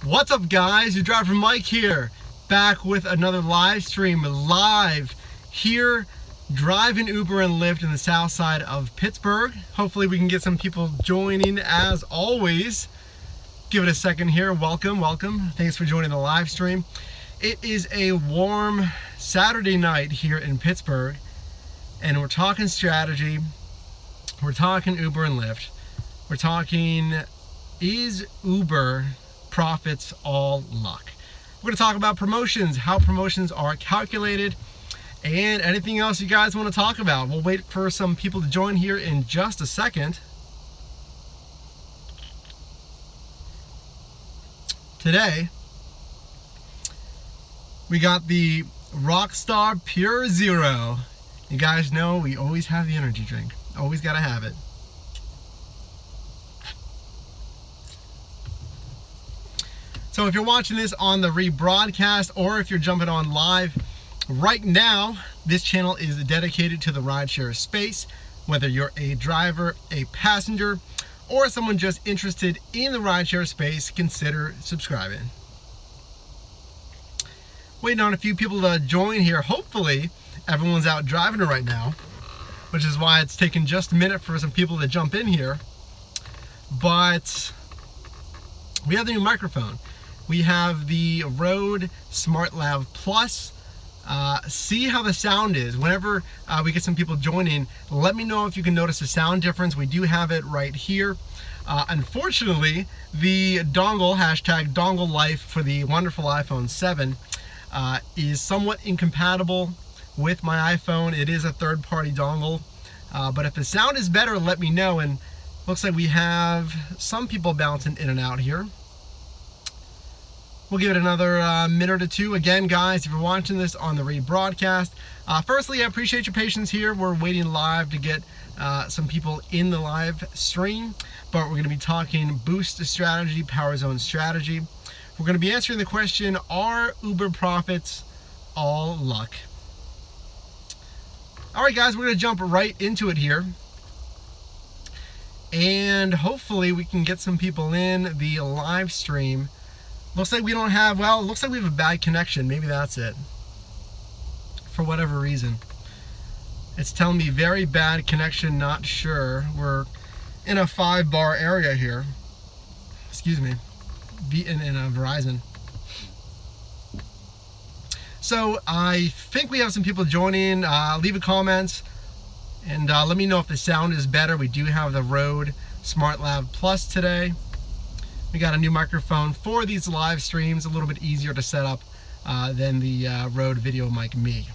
What's up, guys? Your driver Mike here, back with another live stream, live here, driving Uber and Lyft in the Southside of Pittsburgh. Hopefully we can get some people joining as always. Give it a second here. Welcome. Thanks for joining the live stream. It is a warm Saturday night here in Pittsburgh, and we're talking strategy. We're talking Uber and Lyft. We're talking, is Uber profits all luck? We're going to talk about promotions, how promotions are calculated, and anything else you guys want to talk about. We'll wait for some people to join here in just a second. Today, we got the Rockstar Pure Zero. You guys know we always have the energy drink. Always got to have it. So if you're watching this on the rebroadcast or if you're jumping on live right now, this channel is dedicated to the rideshare space. Whether you're a driver, a passenger, or someone just interested in the rideshare space, consider subscribing. Waiting on a few people to join here. Hopefully everyone's out driving right now, which is why it's taken just a minute for some people to jump in here. But we have the new microphone. We have the Rode SmartLav Plus. See how the sound is. Whenever we get some people joining, let me know if you can notice a sound difference. We do have it right here. Unfortunately, the dongle, hashtag dongle life for the wonderful iPhone 7 is somewhat incompatible with my iPhone. It is a third-party dongle. But if the sound is better, let me know. And looks like we have some people bouncing in and out here. We'll give it another minute or two. Again, guys, if you're watching this on the rebroadcast, firstly, I appreciate your patience here. We're waiting live to get some people in the live stream, but we're going to be talking boost strategy, power zone strategy. We're going to be answering the question, are Uber profits all luck? All right, guys, we're going to jump right into it here. And hopefully we can get some people in the live stream. Looks like we don't have, well, it looks like we have a bad connection. Maybe that's it. For whatever reason. It's telling me very bad connection, not sure. We're in a 5-bar area here. Excuse me. In a Verizon. So I think we have some people joining. Leave a comment and let me know if the sound is better. We do have the Rode SmartLav Plus today. We got a new microphone for these live streams, a little bit easier to set up than the Rode Video Mic Me.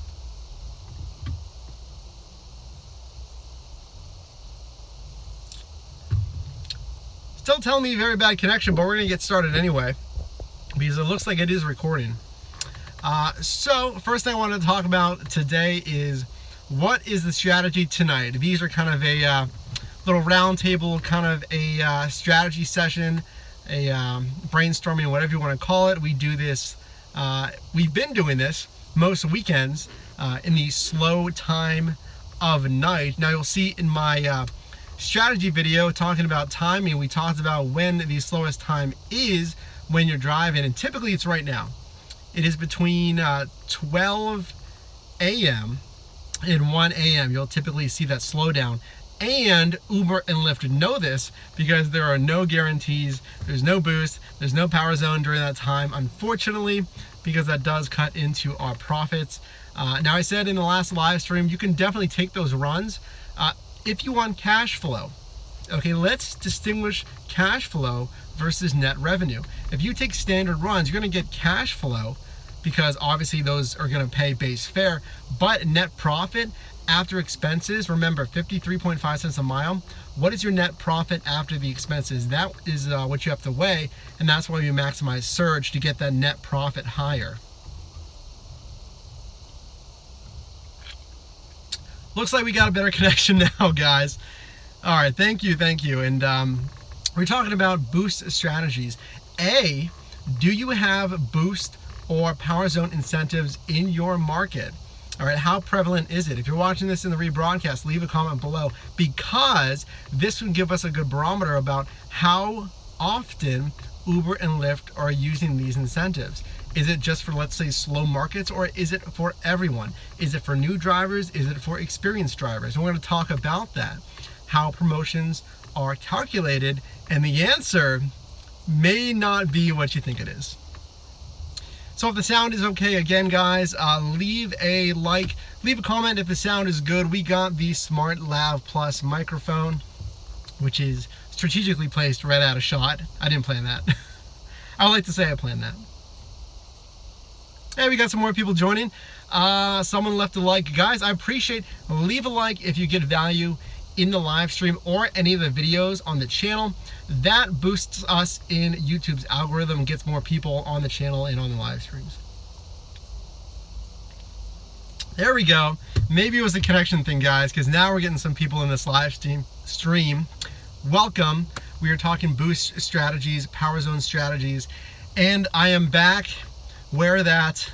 Still telling me very bad connection, but we're gonna get started anyway because it looks like it is recording. So first thing I wanted to talk about today is what is the strategy tonight. These are kind of a little round table, kind of a strategy session, a brainstorming, whatever you want to call it. We do this, we've been doing this most weekends in the slow time of night. Now you'll see in my strategy video talking about timing, we talked about when the slowest time is when you're driving, and typically it's right now. It is between 12 a.m. and 1 a.m. You'll typically see that slowdown. And Uber and Lyft know this because there are no guarantees, there's no boost, there's no power zone during that time, unfortunately, because that does cut into our profits. Now, I said in the last live stream, you can definitely take those runs if you want cash flow. Okay, let's distinguish cash flow versus net revenue. If you take standard runs, you're gonna get cash flow because obviously those are gonna pay base fare, but net profit after expenses, remember 53.5 cents a mile. What is your net profit after the expenses? That is what you have to weigh, and that's why you maximize surge to get that net profit higher. Looks like we got a better connection now, guys. All right, thank you. And we're talking about boost strategies. A, do you have boost or power zone incentives in your market? All right, how prevalent is it? If you're watching this in the rebroadcast, leave a comment below, because this would give us a good barometer about how often Uber and Lyft are using these incentives? Is it just for, let's say, slow markets, or is it for everyone? Is it for new drivers? Is it for experienced drivers? And we're going to talk about that, how promotions are calculated, and the answer may not be what you think it is. So if the sound is okay, again, guys, leave a like, leave a comment if the sound is good. We got the Smart Lav Plus microphone, which is strategically placed right out of shot. I didn't plan that. I would like to say I planned that. Hey, we got some more people joining. Someone left a like. Guys, I appreciate, leave a like if you get value in the live stream or any of the videos on the channel. That boosts us in YouTube's algorithm and gets more people on the channel and on the live streams. There we go. Maybe it was a connection thing, guys, because now we're getting some people in this live stream. Welcome. We are talking boost strategies, power zone strategies, and I am back where that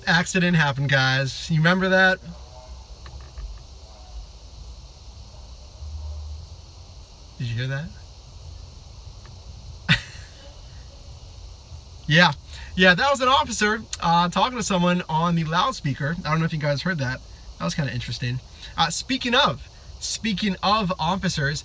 accident happened, guys. You remember that? Did you hear that? Yeah, that was an officer talking to someone on the loudspeaker. I don't know if you guys heard that. That was kind of interesting. Speaking of officers,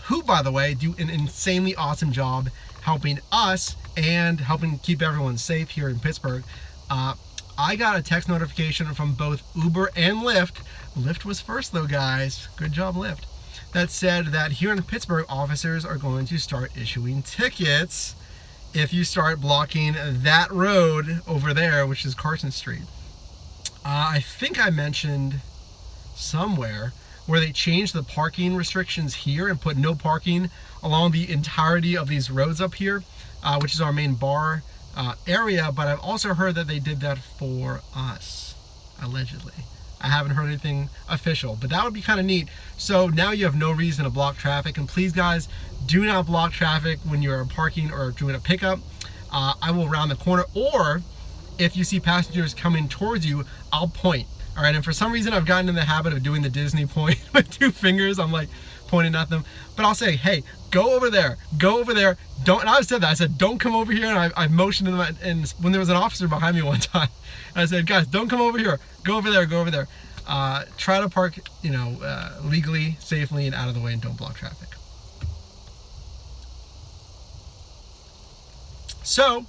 who, by the way, do an insanely awesome job helping us and helping keep everyone safe here in Pittsburgh. I got a text notification from both Uber and Lyft. Lyft was first though, guys. Good job, Lyft. That said that here in Pittsburgh, officers are going to start issuing tickets if you start blocking that road over there, which is Carson Street. I think I mentioned somewhere where they changed the parking restrictions here and put no parking along the entirety of these roads up here, which is our main bar area, but I've also heard that they did that for us, allegedly. I haven't heard anything official, but that would be kind of neat. So now you have no reason to block traffic, and please, guys, do not block traffic when you're parking or doing a pickup. I will round the corner, or if you see passengers coming towards you, I'll point. All right, and for some reason I've gotten in the habit of doing the Disney point with 2 fingers. I'm like pointing at them, but I'll say, hey, go over there, don't, and I said that, I said, don't come over here, and I motioned to them, and when there was an officer behind me one time, I said, guys, don't come over here, go over there. Try to park, legally, safely, and out of the way, and don't block traffic. So,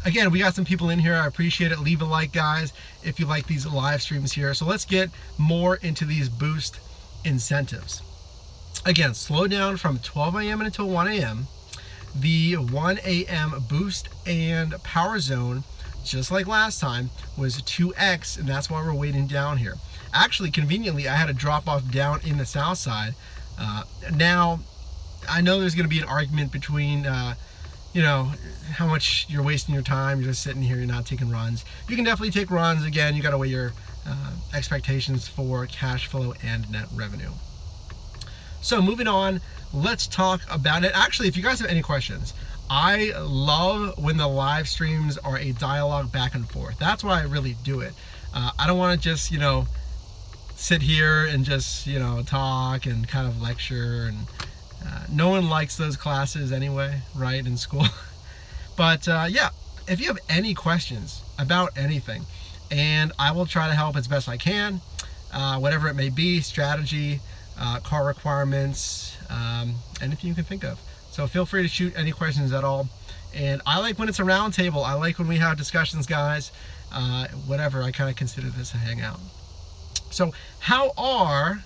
again, we got some people in here. I appreciate it. Leave a like, guys, if you like these live streams here. So let's get more into these boost incentives. Again, slow down from 12 a.m. until 1 a.m. The 1 a.m. boost and power zone, just like last time, was 2x, and that's why we're waiting down here. Actually, conveniently, I had a drop off down in the south side. Now, I know there's going to be an argument between how much you're wasting your time, you're just sitting here, you're not taking runs. You can definitely take runs. Again, you got to weigh your expectations for cash flow and net revenue. So moving on, let's talk about it. Actually, if you guys have any questions, I love when the live streams are a dialogue back and forth. That's why I really do it. I don't want to just, sit here and just, talk and kind of lecture, and no one likes those classes anyway, right, in school. But yeah, if you have any questions about anything, and I will try to help as best I can, whatever it may be, strategy, car requirements, anything you can think of. So feel free to shoot any questions at all. And I like when it's a round table. I like when we have discussions, guys. Whatever, I kind of consider this a hangout. So how are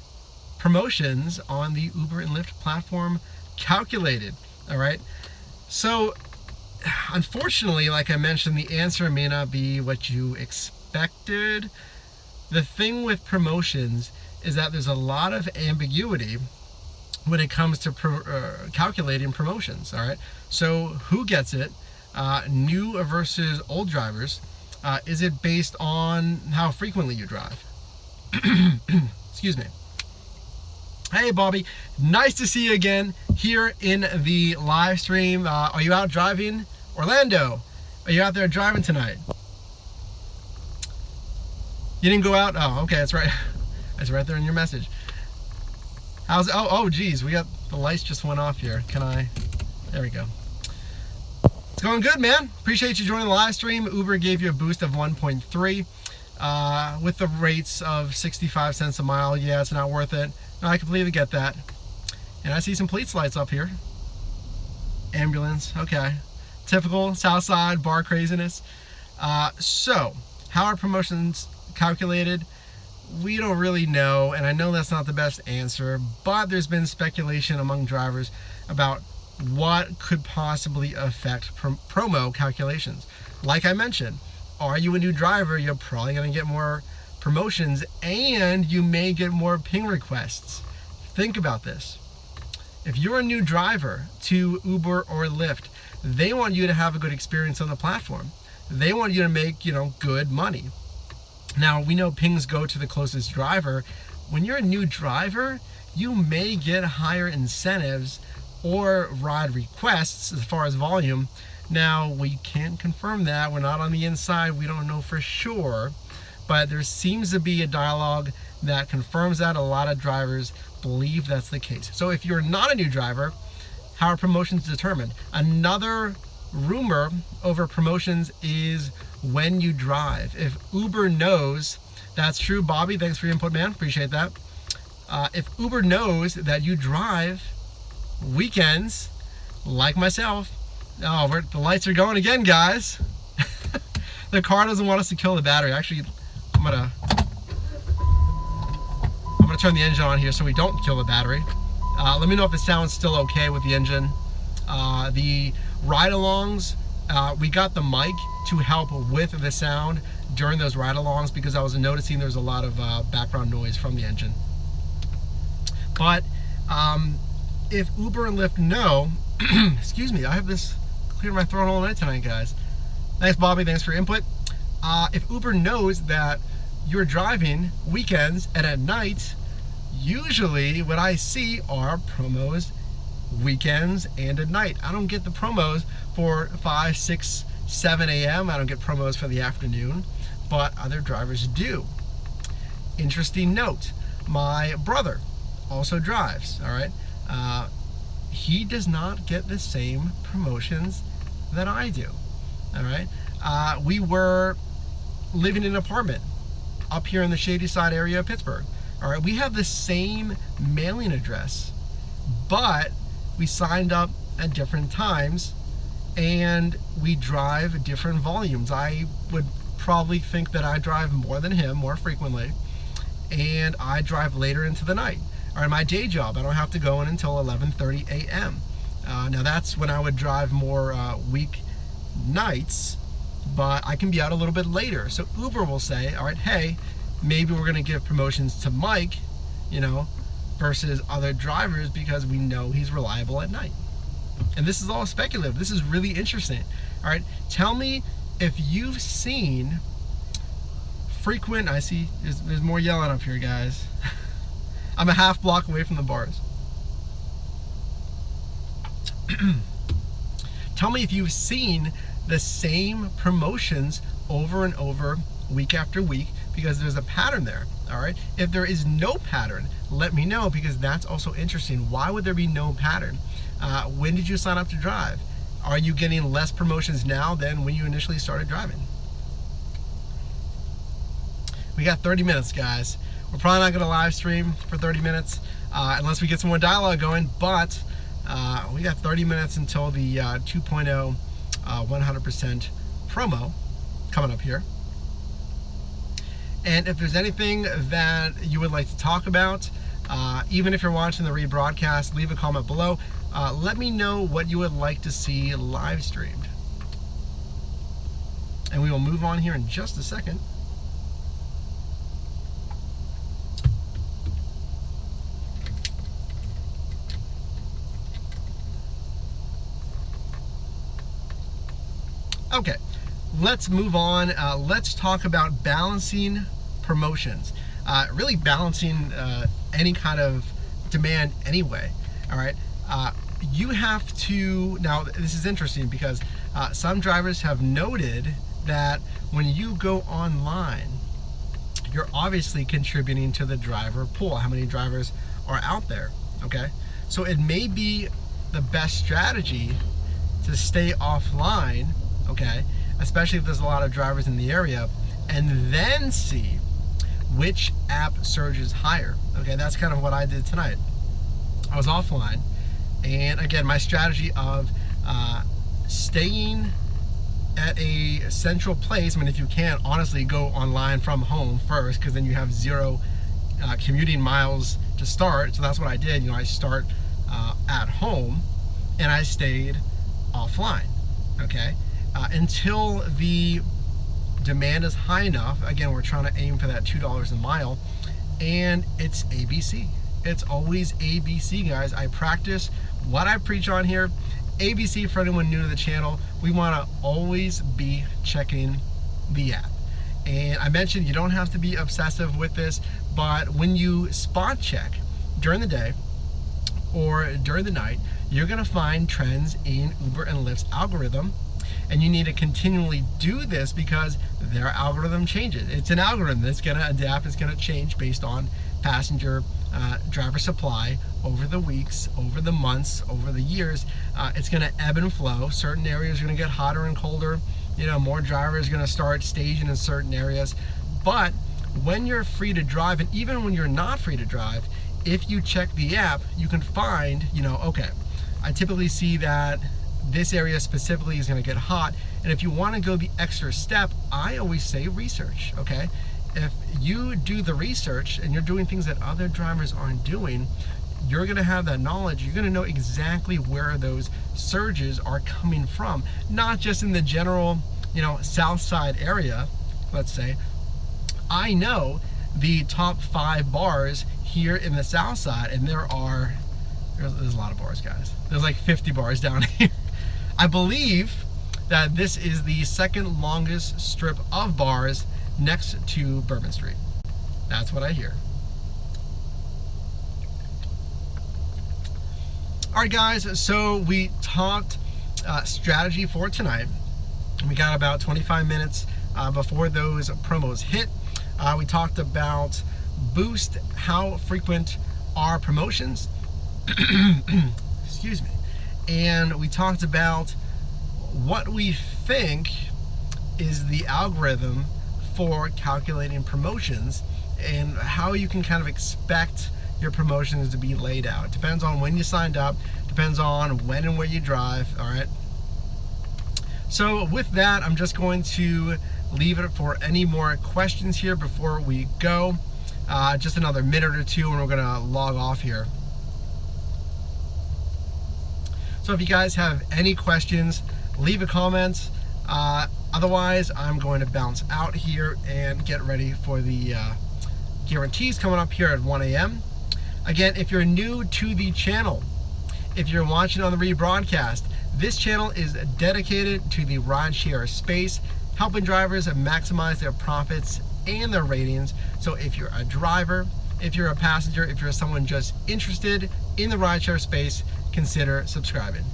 promotions on the Uber and Lyft platform calculated? All right. So unfortunately, like I mentioned, the answer may not be what you expected. The thing with promotions is that there's a lot of ambiguity when it comes to calculating promotions. All right. So who gets it? New versus old drivers. Is it based on how frequently you drive? Excuse me. Hey, Bobby. Nice to see you again here in the live stream. Are you out driving? Orlando, are you out there driving tonight? You didn't go out? Oh, okay. That's right. That's right there in your message. How's it? Oh, geez. We got the lights just went off here. Can I? There we go. going good, man. Appreciate you joining the live stream. Uber gave you a boost of 1.3 with the rates of 65 cents a mile. Yeah, it's not worth it. No, I completely get that. And I see some police lights up here. Ambulance, okay. Typical Southside bar craziness. So, how are promotions calculated? We don't really know, and I know that's not the best answer, but there's been speculation among drivers about what could possibly affect promo calculations. Like I mentioned, are you a new driver, you're probably going to get more promotions, and you may get more ping requests. Think about this. If you're a new driver to Uber or Lyft, they want you to have a good experience on the platform. They want you to make, good money. Now, we know pings go to the closest driver. When you're a new driver, you may get higher incentives or ride requests as far as volume. Now, we can't confirm that. We're not on the inside. We don't know for sure. But there seems to be a dialogue that confirms that. A lot of drivers believe that's the case. So if you're not a new driver, how are promotions determined? Another rumor over promotions is when you drive. If Uber knows, that's true, Bobby, thanks for your input, man, appreciate that. If Uber knows that you drive weekends, like myself, the lights are going again, guys. The car doesn't want us to kill the battery. Actually, I'm gonna turn the engine on here so we don't kill the battery. Let me know if the sound's still okay with the engine. The ride-alongs, we got the mic to help with the sound during those ride-alongs because I was noticing there's a lot of background noise from the engine. But if Uber and Lyft know, excuse me, I have this clear my throat all night tonight, guys. Thanks, Bobby, thanks for your input. If Uber knows that you're driving weekends and at night, usually what I see are promos weekends and at night. I don't get the promos for 5, 6, 7 a.m. I don't get promos for the afternoon, but other drivers do. Interesting note, my brother also drives, all right? He does not get the same promotions that I do, all right? We were living in an apartment up here in the Shady Side area of Pittsburgh. All right, we have the same mailing address, but we signed up at different times and we drive different volumes. I would probably think that I drive more than him, more frequently, and I drive later into the night. All right, my day job, I don't have to go in until 11:30 a.m. Now that's when I would drive more week nights, but I can be out a little bit later. So Uber will say, all right, hey, maybe we're gonna give promotions to Mike, versus other drivers because we know he's reliable at night. And this is all speculative. This is really interesting. All right, tell me if you've seen frequent, I see there's more yelling up here, guys. I'm a half block away from the bars. Tell me if you've seen the same promotions over and over, week after week, because there's a pattern there, all right? If there is no pattern, let me know, because that's also interesting. Why would there be no pattern? When did you sign up to drive? Are you getting less promotions now than when you initially started driving? We got 30 minutes, guys. We're probably not gonna live stream for 30 minutes unless we get some more dialogue going, but we got 30 minutes until the 2.0 100% promo coming up here. And if there's anything that you would like to talk about, even if you're watching the rebroadcast, leave a comment below. Let me know what you would like to see live streamed. And we will move on here in just a second. Okay, let's move on. Let's talk about balancing promotions. Really balancing any kind of demand anyway. All right, you have to, now this is interesting because some drivers have noted that when you go online, you're obviously contributing to the driver pool, how many drivers are out there, okay? So it may be the best strategy to stay offline, okay, especially if there's a lot of drivers in the area, and then see which app surges higher. Okay, that's kind of what I did tonight. I was offline, and again, my strategy of staying at a central place. I mean, if you can, honestly, go online from home first, because then you have zero commuting miles to start. So that's what I did. You know, I start at home, and I stayed offline. Okay, until the demand is high enough. Again, we're trying to aim for that $2 a mile, and it's ABC. It's always ABC, guys. I practice what I preach on here. ABC, for anyone new to the channel, we want to always be checking the app. And I mentioned you don't have to be obsessive with this, but when you spot check during the day or during the night, you're going to find trends in Uber and Lyft's algorithm, and you need to continually do this because their algorithm changes. It's an algorithm that's going to adapt, it's going to change based on passenger driver supply over the weeks, over the months, over the years. It's going to ebb and flow. Certain areas are going to get hotter and colder. You know, more drivers are going to start staging in certain areas. But when you're free to drive, and even when you're not free to drive, if you check the app, you can find, you know, okay, I typically see that this area specifically is going to get hot. And if you want to go the extra step, I always say research, okay? If you do the research and you're doing things that other drivers aren't doing, you're going to have that knowledge. You're going to know exactly where those surges are coming from, not just in the general, you know, Southside area, let's say. I know the top 5 bars here in the Southside, and there's a lot of bars, guys. There's like 50 bars down here. I believe that this is the second longest strip of bars next to Bourbon Street. That's what I hear. All right, guys, so we talked strategy for tonight. We got about 25 minutes before those promos hit. We talked about Boost, how frequent are promotions, excuse me, and we talked about what we think is the algorithm for calculating promotions and how you can kind of expect your promotions to be laid out. It depends on when you signed up, depends on when and where you drive. All right, so with that, I'm just going to leave it for any more questions here before we go. Just another minute or two and we're gonna log off here. So if you guys have any questions, leave a comment. Otherwise, I'm going to bounce out here and get ready for the guarantees coming up here at 1 a.m. Again, if you're new to the channel, if you're watching on the rebroadcast, this channel is dedicated to the rideshare space, helping drivers maximize their profits and their ratings. So if you're a driver, if you're a passenger, if you're someone just interested in the rideshare space, consider subscribing.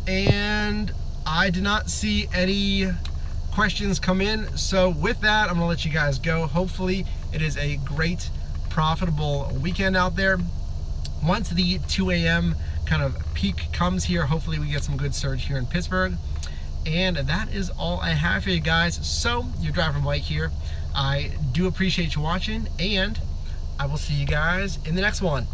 And I did not see any questions come in, so with that, I'm gonna let you guys go. Hopefully it is a great, profitable weekend out there. Once the 2 a.m. kind of peak comes here, hopefully we get some good surge here in Pittsburgh. And that is all I have for you guys. So, your driver Mike here. I do appreciate you watching, and I will see you guys in the next one.